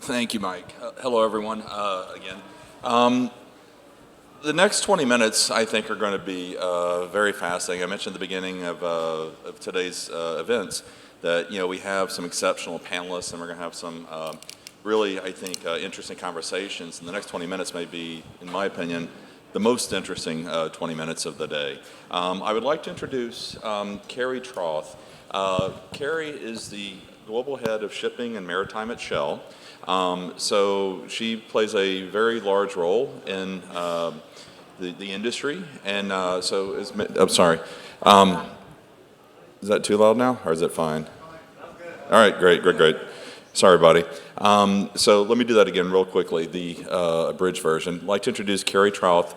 Thank you, Mike. Hello, everyone, again. The next 20 minutes, I think, are going to be very fascinating. I mentioned at the beginning of today's events that, we have some exceptional panelists, and we're going to have some really, I think, interesting conversations. And the next 20 minutes may be, in my opinion, the most interesting 20 minutes of the day. I would like to introduce Karrie Trauth. Karrie is the Global Head of Shipping and Maritime at Shell. So she plays a very large role in the industry, and I'm sorry. Is that too loud now, or is it fine? All right, great. Sorry, buddy. So let me do that again real quickly, the abridged version. I'd like to introduce Karrie Trauth.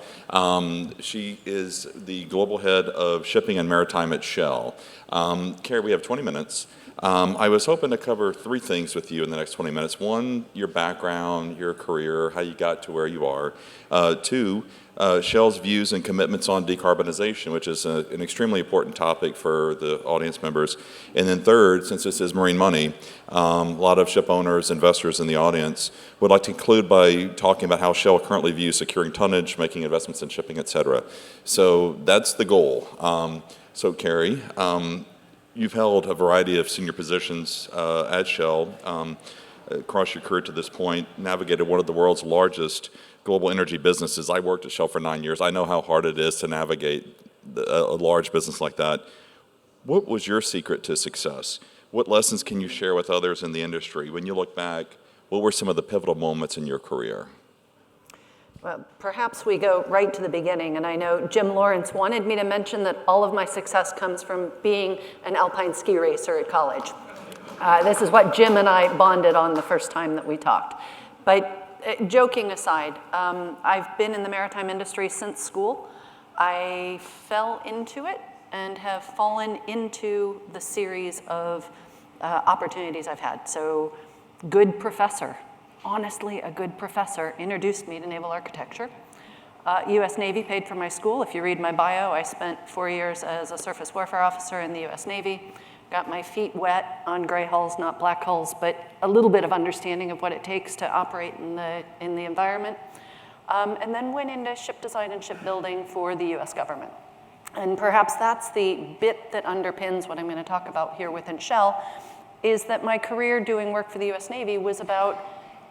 She is the Global Head of Shipping and Maritime at Shell. Karrie, we have 20 minutes. I was hoping to cover three things with you in the next 20 minutes. One, your background, your career, how you got to where you are. Two, Shell's views and commitments on decarbonization, which is an extremely important topic for the audience members. And then third, since this is marine money, a lot of ship owners, investors in the audience would like to conclude by talking about how Shell currently views securing tonnage, making investments in shipping, et cetera. So that's the goal. So Karrie, you've held a variety of senior positions at Shell across your career to this point, navigated one of the world's largest global energy businesses. I worked at Shell for 9 years. I know how hard it is to navigate a large business like that. What was your secret to success? What lessons can you share with others in the industry? When you look back, what were some of the pivotal moments in your career? Well, perhaps we go right to the beginning, and I know Jim Lawrence wanted me to mention that all of my success comes from being an alpine ski racer at college. This is what Jim and I bonded on the first time that we talked. But joking aside, I've been in the maritime industry since school. I fell into it and have fallen into the series of opportunities I've had. So, good professor. Honestly, a good professor introduced me to naval architecture. U.S. Navy paid for my school. If you read my bio, I spent 4 years as a surface warfare officer in the U.S. Navy. Got my feet wet on gray hulls, not black hulls, but a little bit of understanding of what it takes to operate in the environment. And then went into ship design and shipbuilding for the U.S. government. And perhaps that's the bit that underpins what I'm going to talk about here within Shell, is that my career doing work for the U.S. Navy was about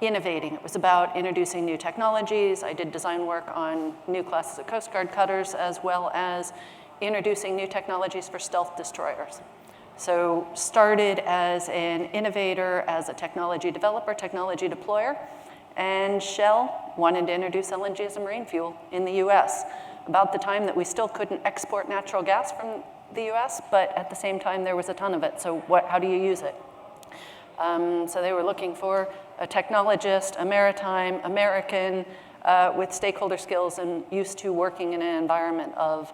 innovating. It was about introducing new technologies. I did design work on new classes of Coast Guard cutters, as well as introducing new technologies for stealth destroyers. So started as an innovator, as a technology developer, technology deployer, and Shell wanted to introduce LNG as a marine fuel in the US. About the time that we still couldn't export natural gas from the US, but at the same time there was a ton of it. So how do you use it? So they were looking for a technologist, a maritime American with stakeholder skills and used to working in an environment of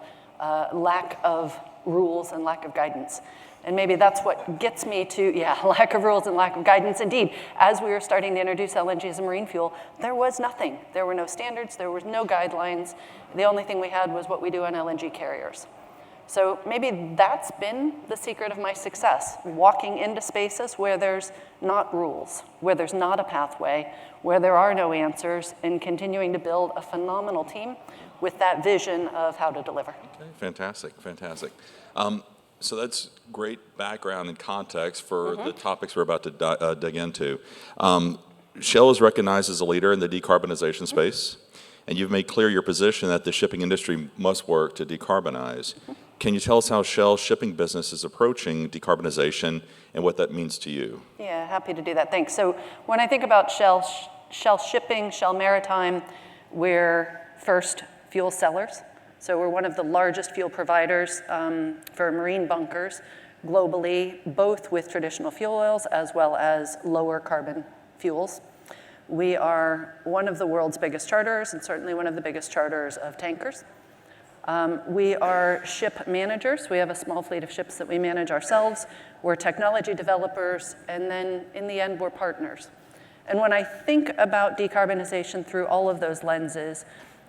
lack of rules and lack of guidance. And maybe that's what gets me to, lack of rules and lack of guidance. Indeed, as we were starting to introduce LNG as a marine fuel, there was nothing. There were no standards, there was no guidelines. The only thing we had was what we do on LNG carriers. So maybe that's been the secret of my success, walking into spaces where there's not rules, where there's not a pathway, where there are no answers, and continuing to build a phenomenal team with that vision of how to deliver. Okay, fantastic. So that's great background and context for the topics we're about to dig into. Shell is recognized as a leader in the decarbonization space, and you've made clear your position that the shipping industry must work to decarbonize. Can you tell us how Shell's shipping business is approaching decarbonization and what that means to you? Yeah, happy to do that. Thanks. So when I think about Shell Shipping, Shell Maritime, we're first fuel sellers. So we're one of the largest fuel providers for marine bunkers globally, both with traditional fuel oils as well as lower carbon fuels. We are one of the world's biggest charterers and certainly one of the biggest charterers of tankers. We are ship managers. We have a small fleet of ships that we manage ourselves. We're technology developers, and then in the end, we're partners. And when I think about decarbonization through all of those lenses,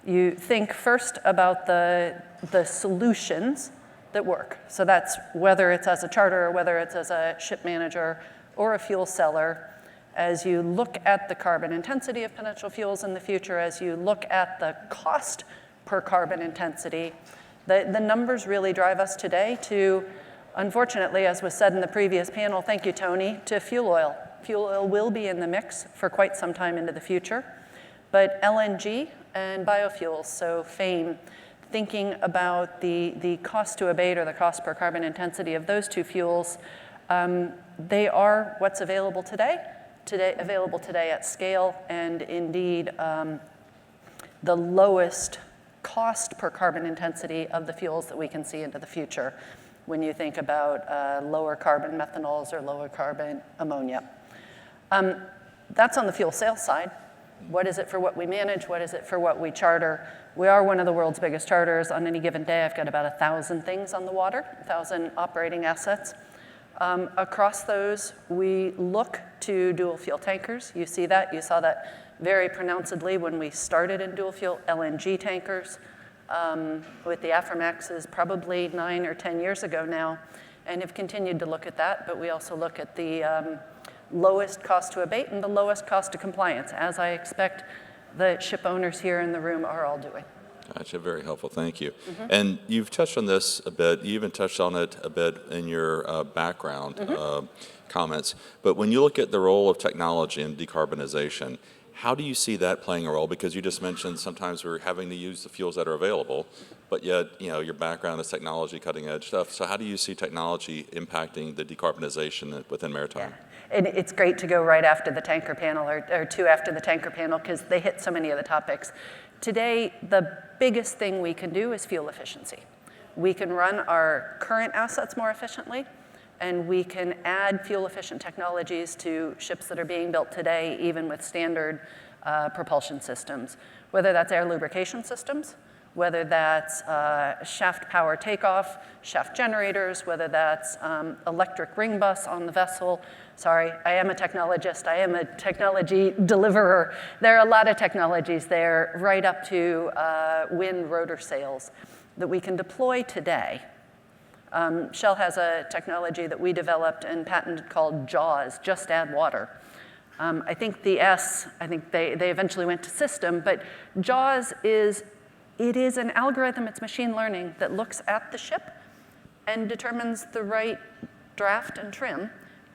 you think first about the solutions that work. So that's whether it's as a charter, whether it's as a ship manager or a fuel seller. as you look at the carbon intensity of potential fuels in the future, as you look at the cost per carbon intensity, the numbers really drive us today to, unfortunately, as was said in the previous panel, thank you, Tony, to fuel oil. Fuel oil will be in the mix for quite some time into the future, but LNG and biofuels, so FAME, thinking about the cost to abate or the cost per carbon intensity of those two fuels, they are what's available today at scale, and indeed the lowest cost per carbon intensity of the fuels that we can see into the future when you think about lower carbon methanols or lower carbon ammonia. That's on the fuel sales side. What is it for what we manage? What is it for what we charter? We are one of the world's biggest charters. On any given day, I've got about 1,000 things on the water, 1,000 operating assets. Across those, we look to dual fuel tankers. You see that. You saw that very pronouncedly when we started in dual fuel LNG tankers with the Aframaxes probably 9 or 10 years ago now, and have continued to look at that. But we also look at the lowest cost to abate and the lowest cost to compliance, as I expect the ship owners here in the room are all doing. Gotcha, very helpful, thank you. And you've touched on this a bit, you even touched on it a bit in your background comments, but when you look at the role of technology in decarbonization, how do you see that playing a role? Because you just mentioned sometimes we're having to use the fuels that are available, but yet, your background is technology, cutting edge stuff. So how do you see technology impacting the decarbonization within Maritime? Yeah. And it's great to go right after the tanker panel or two after the tanker panel because they hit so many of the topics. Today, the biggest thing we can do is fuel efficiency. We can run our current assets more efficiently, and we can add fuel-efficient technologies to ships that are being built today, even with standard propulsion systems, whether that's air lubrication systems, whether that's shaft power takeoff, shaft generators, whether that's electric ring bus on the vessel. Sorry, I am a technologist. I am a technology deliverer. There are a lot of technologies there, right up to wind rotor sails that we can deploy today. Shell has a technology that we developed and patented called JAWS, Just Add Water. I think the S, I think they eventually went to system, but JAWS is an algorithm, it's machine learning, that looks at the ship and determines the right draft and trim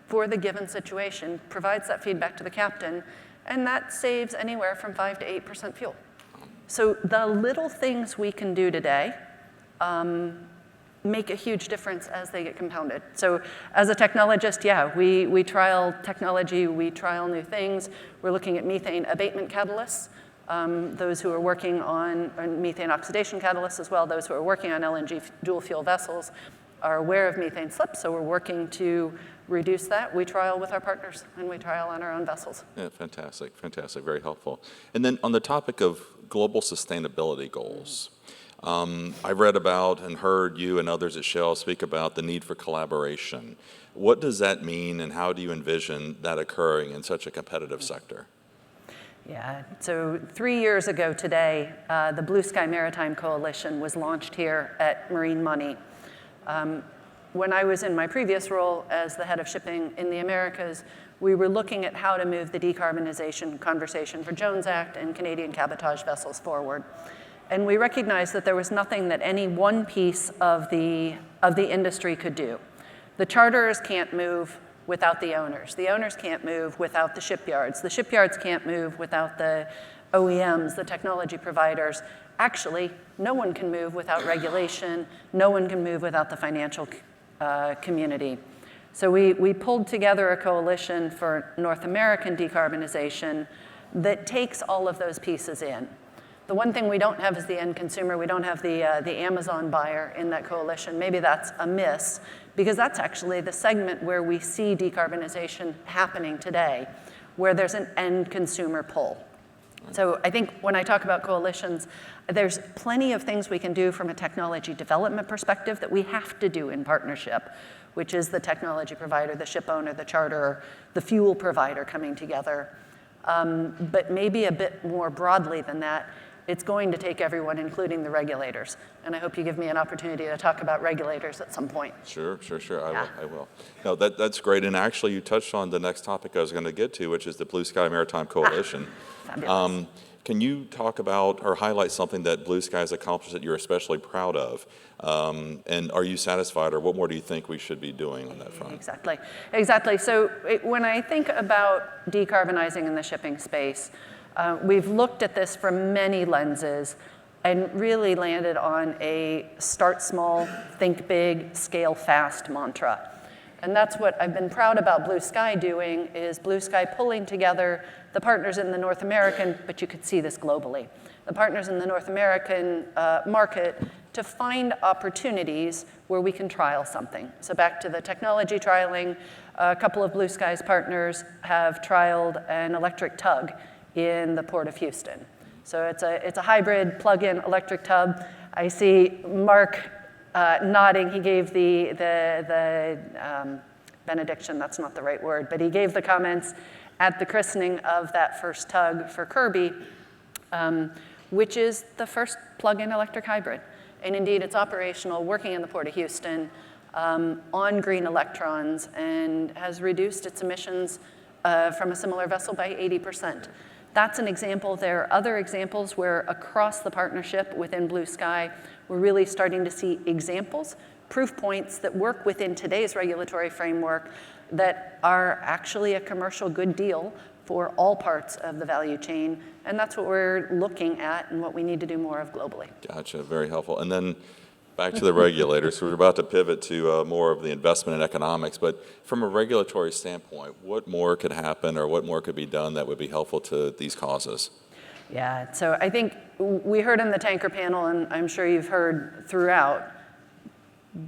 for the given situation, provides that feedback to the captain, and that saves anywhere from 5 to 8% fuel. So the little things we can do today make a huge difference as they get compounded. So as a technologist, yeah, we trial technology, we trial new things. We're looking at methane abatement catalysts. Those who are working on methane oxidation catalysts as well, those who are working on LNG dual fuel vessels are aware of methane slips, so we're working to reduce that. We trial with our partners, and we trial on our own vessels. Yeah, fantastic, fantastic, very helpful. And then on the topic of global sustainability goals, I've read about and heard you and others at Shell speak about the need for collaboration. What does that mean, and how do you envision that occurring in such a competitive sector? Yeah, so 3 years ago today, the Blue Sky Maritime Coalition was launched here at Marine Money. When I was in my previous role as the head of shipping in the Americas, we were looking at how to move the decarbonization conversation for Jones Act and Canadian cabotage vessels forward. And we recognized that there was nothing that any one piece of the industry could do. The charterers can't move without the owners. The owners can't move without the shipyards. The shipyards can't move without the OEMs, the technology providers. Actually, no one can move without regulation. No one can move without the financial community. So we pulled together a coalition for North American decarbonization that takes all of those pieces in. The one thing we don't have is the end consumer. We don't have the Amazon buyer in that coalition. Maybe that's a miss, because that's actually the segment where we see decarbonization happening today, where there's an end consumer pull. So I think when I talk about coalitions, there's plenty of things we can do from a technology development perspective that we have to do in partnership, which is the technology provider, the ship owner, the charterer, the fuel provider coming together. But maybe a bit more broadly than that, it's going to take everyone, including the regulators. And I hope you give me an opportunity to talk about regulators at some point. Sure. I will. No, that's great. And actually, you touched on the next topic I was going to get to, which is the Blue Sky Maritime Coalition. Fabulous. Can you talk about or highlight something that Blue Sky has accomplished that you're especially proud of? And are you satisfied, or what more do you think we should be doing on that front? Exactly. So when I think about decarbonizing in the shipping space, we've looked at this from many lenses and really landed on a start small, think big, scale fast mantra. And that's what I've been proud about Blue Sky doing, is Blue Sky pulling together the partners in the North American, but you could see this globally, the partners in the North American market to find opportunities where we can trial something. So back to the technology trialing, a couple of Blue Sky's partners have trialed an electric tug in the Port of Houston. So it's a hybrid plug-in electric tug. I see Mark nodding. He gave the benediction, that's not the right word, but he gave the comments at the christening of that first tug for Kirby, which is the first plug-in electric hybrid. And indeed, it's operational, working in the Port of Houston on green electrons, and has reduced its emissions from a similar vessel by 80%. That's an example. There are other examples where across the partnership within Blue Sky, we're really starting to see examples, proof points that work within today's regulatory framework that are actually a commercial good deal for all parts of the value chain. And that's what we're looking at and what we need to do more of globally. Gotcha, very helpful. And then back to the regulators. So we're about to pivot to more of the investment in economics, but from a regulatory standpoint, what more could happen or what more could be done that would be helpful to these causes? Yeah, so I think we heard in the tanker panel, and I'm sure you've heard throughout,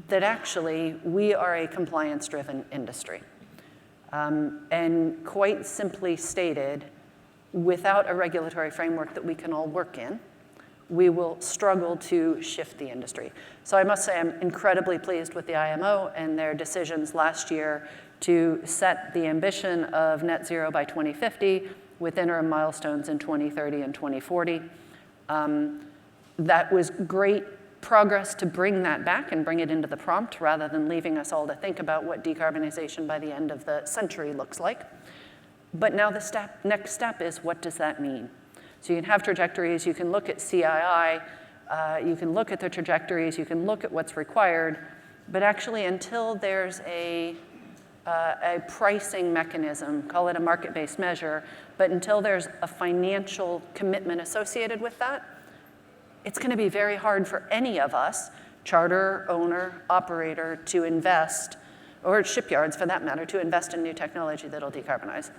that actually we are a compliance-driven industry. And quite simply stated, without a regulatory framework that we can all work in, we will struggle to shift the industry. So I must say I'm incredibly pleased with the IMO and their decisions last year to set the ambition of net zero by 2050 with interim milestones in 2030 and 2040. That was great progress to bring that back and bring it into the prompt rather than leaving us all to think about what decarbonization by the end of the century looks like. But now the next step is, what does that mean? So you can have trajectories, you can look at CII, you can look at the trajectories, you can look at what's required, but actually until there's a pricing mechanism, call it a market-based measure, but until there's a financial commitment associated with that, it's going to be very hard for any of us, charter, owner, operator, to invest, or shipyards for that matter, to invest in new technology that'll decarbonize.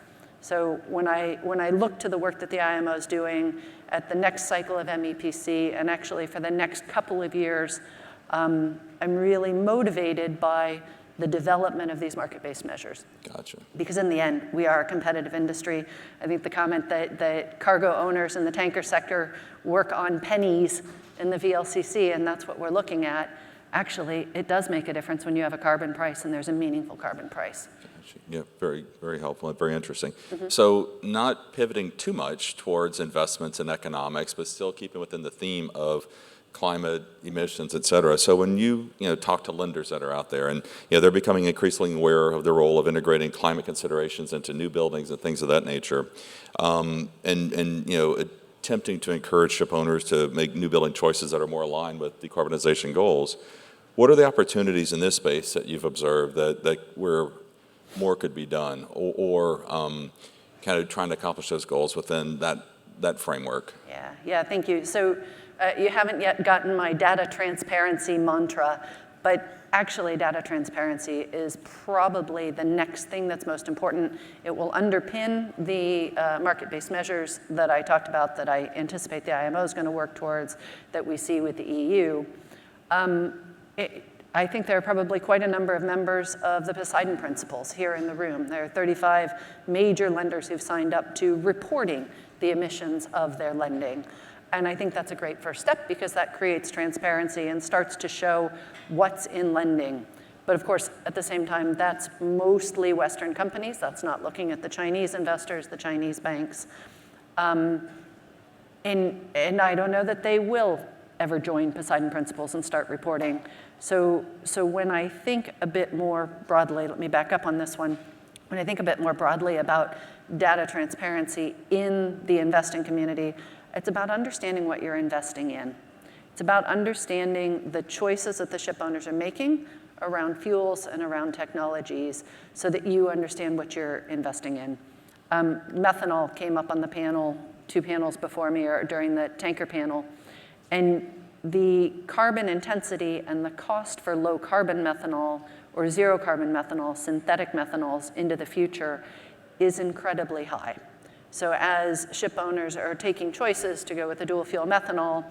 So when I look to the work that the IMO is doing at the next cycle of MEPC, and actually for the next couple of years, I'm really motivated by the development of these market-based measures. Gotcha. Because in the end, we are a competitive industry. I think the comment that cargo owners in the tanker sector work on pennies in the VLCC, and that's what we're looking at, actually, it does make a difference when you have a carbon price and there's a meaningful carbon price. Gotcha. Yeah, very, very helpful and very interesting. Mm-hmm. So not pivoting too much towards investments in economics, but still keeping within the theme of climate, emissions, et cetera. So when you talk to lenders that are out there, and they're becoming increasingly aware of the role of integrating climate considerations into new buildings and things of that nature, and attempting to encourage ship owners to make new building choices that are more aligned with decarbonization goals, what are the opportunities in this space that you've observed that where more could be done, or kind of trying to accomplish those goals within that framework? Yeah, thank you. So you haven't yet gotten my data transparency mantra, but actually data transparency is probably the next thing that's most important. It will underpin the market-based measures that I talked about, that I anticipate the IMO is going to work towards, that we see with the EU. I think there are probably quite a number of members of the Poseidon Principles here in the room. There are 35 major lenders who've signed up to reporting the emissions of their lending. And I think that's a great first step, because that creates transparency and starts to show what's in lending. But of course, at the same time, that's mostly Western companies. That's not looking at the Chinese investors, the Chinese banks. And I don't know that they will ever join Poseidon Principles and start reporting. So when I think a bit more broadly, let me back up on this one. When I think a bit more broadly about data transparency in the investing community, it's about understanding what you're investing in. It's about understanding the choices that the ship owners are making around fuels and around technologies so that you understand what you're investing in. Methanol came up on the panel, 2 panels before me, or during the tanker panel. And the carbon intensity and the cost for low carbon methanol or zero carbon methanol, synthetic methanols into the future is incredibly high. So as ship owners are taking choices to go with a dual fuel methanol,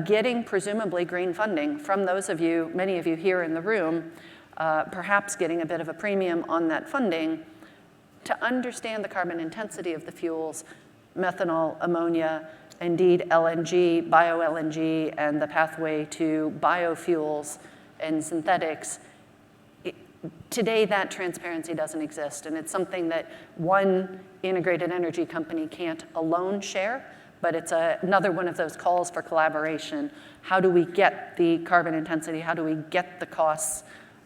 getting presumably green funding from those of you, many of you here in the room, perhaps getting a bit of a premium on that funding to understand the carbon intensity of the fuels, methanol, ammonia, indeed LNG, bio-LNG, and the pathway to biofuels and synthetics. Today, that transparency doesn't exist, and it's something that one integrated energy company can't alone share, but it's another one of those calls for collaboration. How do we get the carbon intensity? How do we get the costs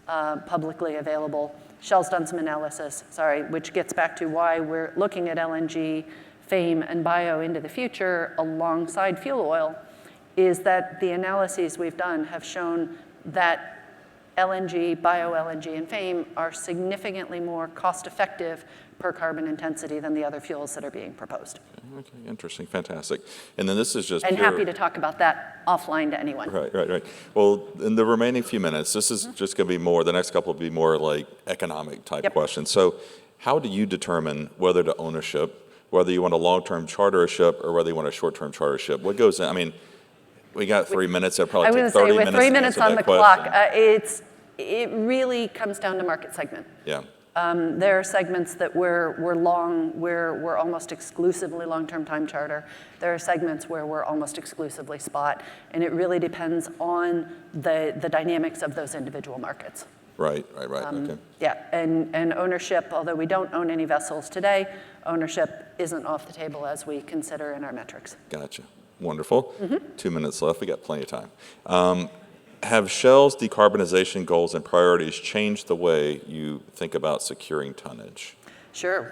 publicly available? Shell's done some analysis, which gets back to why we're looking at LNG, FAME, and bio into the future alongside fuel oil, is that the analyses we've done have shown that LNG, bio-LNG, and FAME are significantly more cost-effective per carbon intensity than the other fuels that are being proposed. Okay, interesting, fantastic. And then this is just And happy to talk about that offline to anyone. Right. Well, in the remaining few minutes, this is just going to be more, the next couple will be more like economic type questions. So how do you determine whether to own a ship, whether you want a long-term charter a ship or whether you want a short-term charter ship? What goes in? I mean, we got 3 minutes. It'll probably take 30 minutes. With 3 minutes on the question. clock, it really comes down to market segment. Yeah. There are segments that we're long, we're almost exclusively long-term time charter. There are segments where we're almost exclusively spot, and it really depends on the dynamics of those individual markets. Right. Okay. Yeah, and ownership, although we don't own any vessels today, ownership isn't off the table as we consider in our metrics. Gotcha. Wonderful. 2 minutes left. We got plenty of time. Have Shell's decarbonization goals and priorities changed the way you think about securing tonnage? Sure.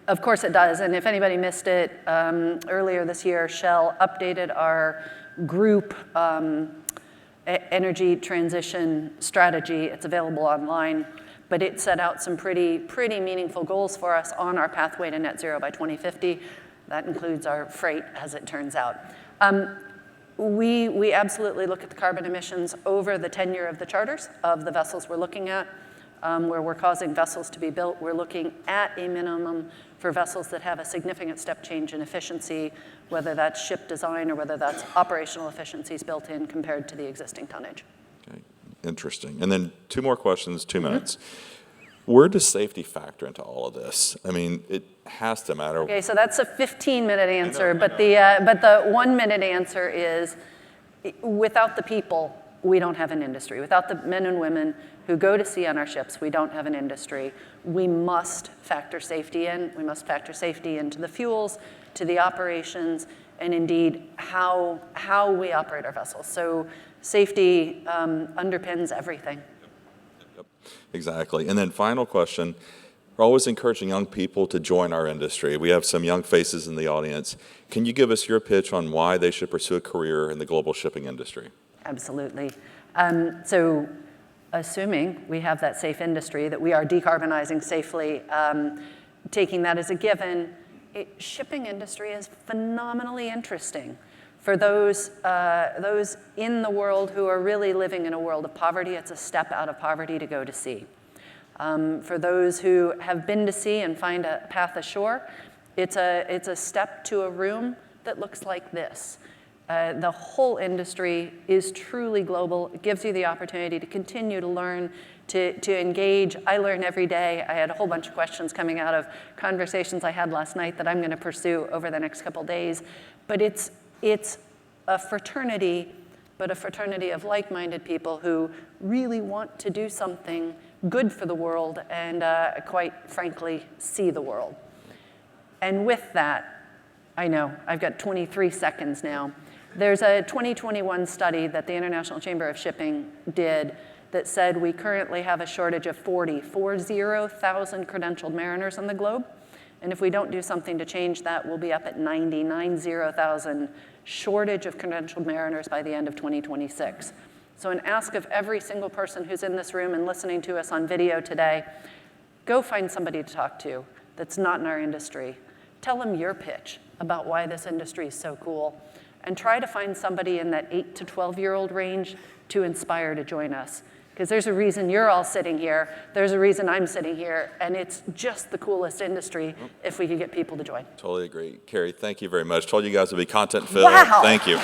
Of course it does. And if anybody missed it, earlier this year, Shell updated our group energy transition strategy. It's available online. But it set out some pretty meaningful goals for us on our pathway to net zero by 2050. That includes our freight, as it turns out. We absolutely look at the carbon emissions over the tenure of the charters of the vessels we're looking at. Where we're causing vessels to be built, we're looking at a minimum for vessels that have a significant step change in efficiency, whether that's ship design or whether that's operational efficiencies built in compared to the existing tonnage. Okay, interesting. And then 2 more questions, 2 minutes. Where does safety factor into all of this? I mean, it has to matter. Okay, so that's a 15-minute answer, but the 1-minute answer is, without the people, we don't have an industry. Without the men and women who go to sea on our ships, we don't have an industry. We must factor safety in. We must factor safety into the fuels, to the operations, and indeed how we operate our vessels. So safety underpins everything. Yep, exactly. And then final question. We're always encouraging young people to join our industry. We have some young faces in the audience. Can you give us your pitch on why they should pursue a career in the global shipping industry? Absolutely. So assuming we have that safe industry, that we are decarbonizing safely, taking that as a given, shipping industry is phenomenally interesting. For those in the world who are really living in a world of poverty, it's a step out of poverty to go to sea. For those who have been to sea and find a path ashore, it's a step to a room that looks like this. The whole industry is truly global. It gives you the opportunity to continue to learn, to engage. I learn every day. I had a whole bunch of questions coming out of conversations I had last night that I'm going to pursue over the next couple days. But it's a fraternity, but a fraternity of like-minded people who really want to do something good for the world and quite frankly, see the world. And with that, I know, I've got 23 seconds now. There's a 2021 study that the International Chamber of Shipping did that said we currently have a shortage of 40,000 credentialed mariners on the globe. And if we don't do something to change that, we'll be up at 90,000 shortage of credentialed mariners by the end of 2026. So an ask of every single person who's in this room and listening to us on video today, go find somebody to talk to that's not in our industry. Tell them your pitch about why this industry is so cool. And try to find somebody in that 8 to 12-year-old range to inspire to join us. Because there's a reason you're all sitting here, there's a reason I'm sitting here, and it's just the coolest industry if we could get people to join. Totally agree. Karrie, thank you very much. Told you guys it would be content filled. Wow. Thank you.